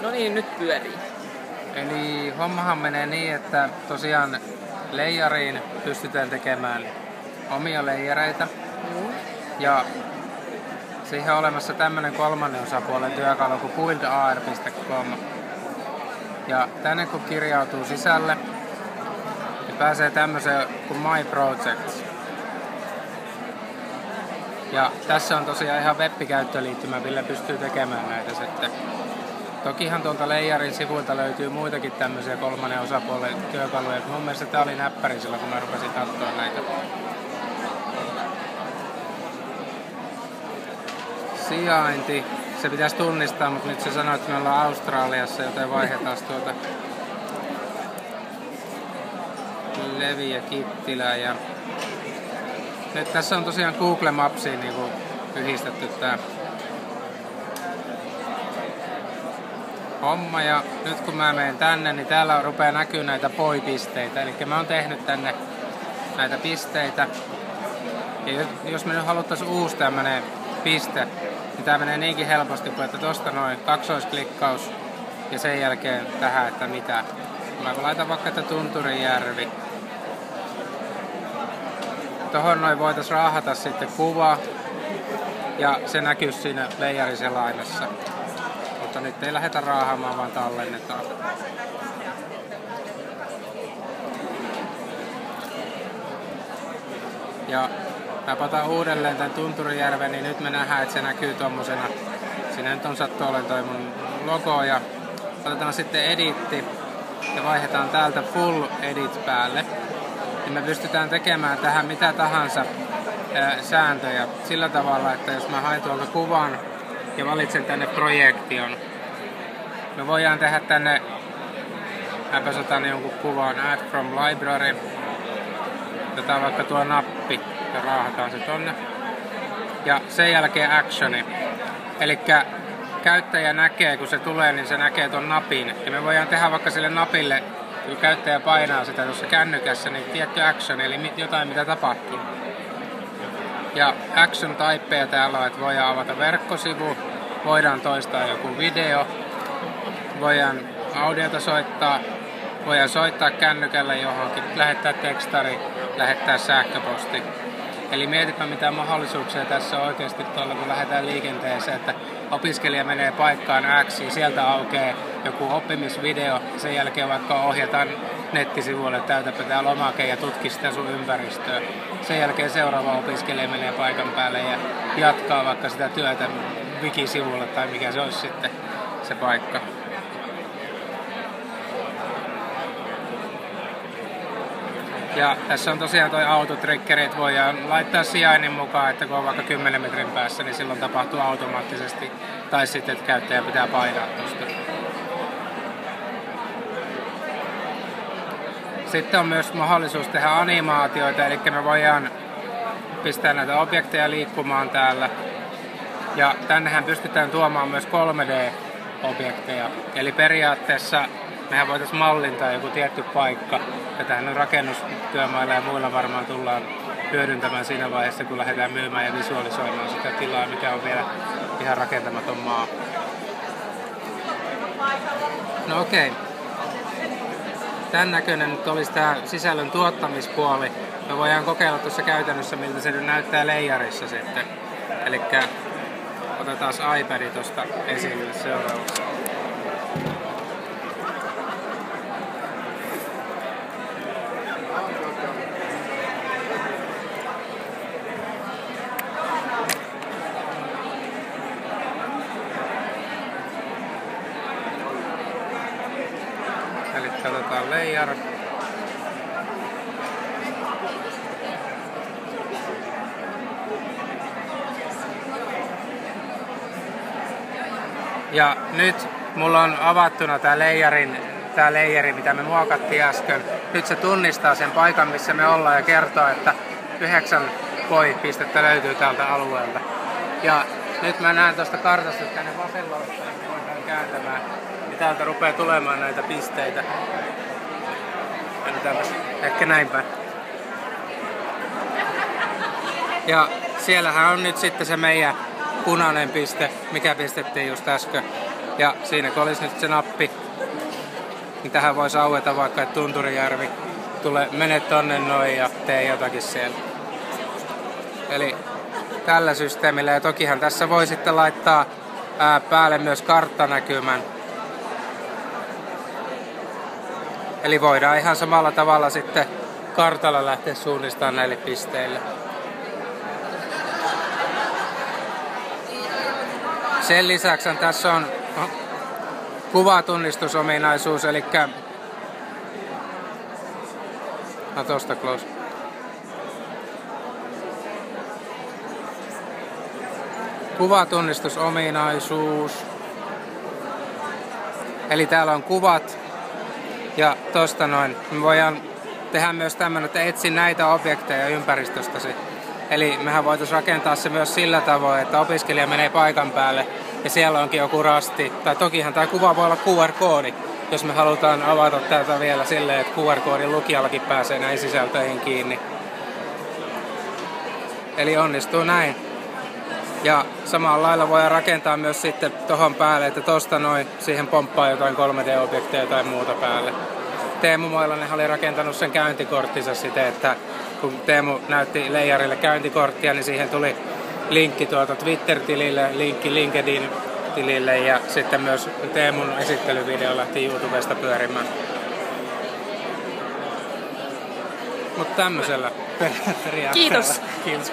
No niin, nyt pyörii. Eli hommahan menee niin, että tosiaan leijariin pystytään tekemään omia leijareita. Ja siihen on olemassa tämmönen kolmannen osapuolen työkalu kuin buildar.com. Ja tänne kun kirjautuu sisälle, niin pääsee tämmöiseen kuin My Projects. Ja tässä on tosiaan ihan web-käyttöliittymä, millä pystyy tekemään näitä sitten. Tokihan tuolta leijarin sivuilta löytyy muitakin tämmöisiä kolmannen osapuolen työkaluja. Mun mielestä tää oli näppäri silloin, kun mä rupesin katsoa näitä. Sijainti. Se pitäisi tunnistaa, mutta nyt se sanoo, että me ollaan Australiassa, joten vaihdetaan tuota Levi ja Kittilä. Ja nyt tässä on tosiaan Google Mapsiin niin kuin yhdistetty tää homma, ja nyt kun mä menen tänne, niin täällä rupeaa näkyä näitä POI-pisteitä. Eli mä oon tehnyt tänne näitä pisteitä. Ja jos me nyt haluttais uusi tämmönen piste, niin tää menee niinkin helposti kuin, että tosta noin kaksoisklikkaus ja sen jälkeen tähän, että mitä. Mä laitan vaikka, että Tunturijärvi. Tohon noin voitais raahata sitten kuva ja se näkyy siinä leijariselaimessa. Mutta nyt ei lähdetä raahaamaan, vaan tallennetaan. Ja mä otan uudelleen tän Tunturijärven, niin nyt me nähdään, että se näkyy tommosena. Siinä nyt on sattu olen toi mun logo, ja otetaan sitten editti ja vaihdetaan täältä full edit päälle. Ja me pystytään tekemään tähän mitä tahansa sääntöjä sillä tavalla, että jos mä haen tuolta kuvan ja valitsen tänne projektion, me voidaan tehdä tänne, mäpäs otan jonkun kuvan, add from library, otetaan vaikka tuo nappi ja raahataan se tonne. Ja sen jälkeen actioni. Elikkä käyttäjä näkee, kun se tulee, niin se näkee ton napin. Ja me voidaan tehdä vaikka sille napille, kun käyttäjä painaa sitä tuossa kännykässä, niin tietty action, eli jotain mitä tapahtuu. Ja action typeja täällä on, että voidaan avata verkkosivu, voidaan toistaa joku video, voidaan audiota soittaa, voidaan soittaa kännykällä johonkin, lähettää tekstari, lähettää sähköposti. Eli mietipä mitä mahdollisuuksia tässä on oikeasti tuolla, kun lähdetään liikenteeseen, että opiskelija menee paikkaan X ja sieltä aukeaa joku oppimisvideo, sen jälkeen vaikka ohjataan nettisivuille, täytäpä tää lomake ja tutki sitä sun ympäristöä. Sen jälkeen seuraava opiskelija menee paikan päälle ja jatkaa vaikka sitä työtä wikisivulle tai mikä se olisi sitten se paikka. Ja tässä on tosiaan toi autotriggeri, että voidaan laittaa sijainnin mukaan, että kun on vaikka 10 metrin päässä, niin silloin tapahtuu automaattisesti. Tai sitten, että käyttäjä pitää painaa tosta. Sitten on myös mahdollisuus tehdä animaatioita, eli me voidaan pistää näitä objekteja liikkumaan täällä. Ja tännehän pystytään tuomaan myös 3D-objekteja. Eli periaatteessa mehän voitaisiin mallintaa joku tietty paikka. Ja tähän on rakennustyömailla ja muilla varmaan tullaan hyödyntämään siinä vaiheessa, kun lähdetään myymään ja visualisoimaan sitä tilaa, mikä on vielä ihan rakentamaton maa. No okei. Tän näköinen nyt olisi tää sisällön tuottamispuoli. Me voidaan kokeilla tuossa käytännössä, miltä se nyt näyttää leijarissa sitten. Elikkä otetaan iPad tosta esille seuraavaksi. Eli otetaan layer. Ja nyt mulla on avattuna tää leijeri, mitä me muokattiin äsken. Nyt se tunnistaa sen paikan, missä me ollaan ja kertoo, että 9 POI-pistettä löytyy tältä alueelta. Ja nyt mä näen tuosta kartasta, että tänne vasemmalla voidaan kääntämään. Ja täältä rupeaa tulemaan näitä pisteitä. Ehkä näinpä. Ja siellähän on nyt sitten se meidän punainen piste, mikä pistettiin just äsken. Ja siinä kun olisi nyt se nappi, niin tähän voisi aueta vaikka, että Tunturijärvi mene tonne noin ja tee jotakin siellä. Eli tällä systeemillä, ja tokihan tässä voi sitten laittaa päälle myös karttanäkymän. Eli voidaan ihan samalla tavalla sitten kartalla lähteä suunnistamaan näille pisteille. Sen lisäksi tässä on kuvatunnistusominaisuus, eli tosta close. Kuvatunnistusominaisuus. Eli täällä on kuvat ja tosta noin. Me voidaan tehdä myös tämmönen, että etsi näitä objekteja ympäristöstäsi. Eli mehän voitaisiin rakentaa se myös sillä tavoin, että opiskelija menee paikan päälle ja siellä onkin joku rasti. Tai tokihan tämä kuva voi olla QR-koodi, jos me halutaan avata tätä vielä silleen, että QR-koodin lukijallakin pääsee näihin sisältöihin kiinni. Eli onnistuu näin. Ja samalla lailla voidaan rakentaa myös sitten tohon päälle, että tosta noin siihen pomppaa jotain 3D-objekteja tai muuta päälle. Teemu Moilanen oli rakentanut sen käyntikorttinsa siten, että kun Teemu näytti leijarille käyntikorttia, niin siihen tuli linkki Twitter-tilille, linkki LinkedIn-tilille ja sitten myös Teemun esittelyvideo lähti YouTubesta pyörimään. Mutta tämmöisellä periaatteella. Kiitos. Kiitos.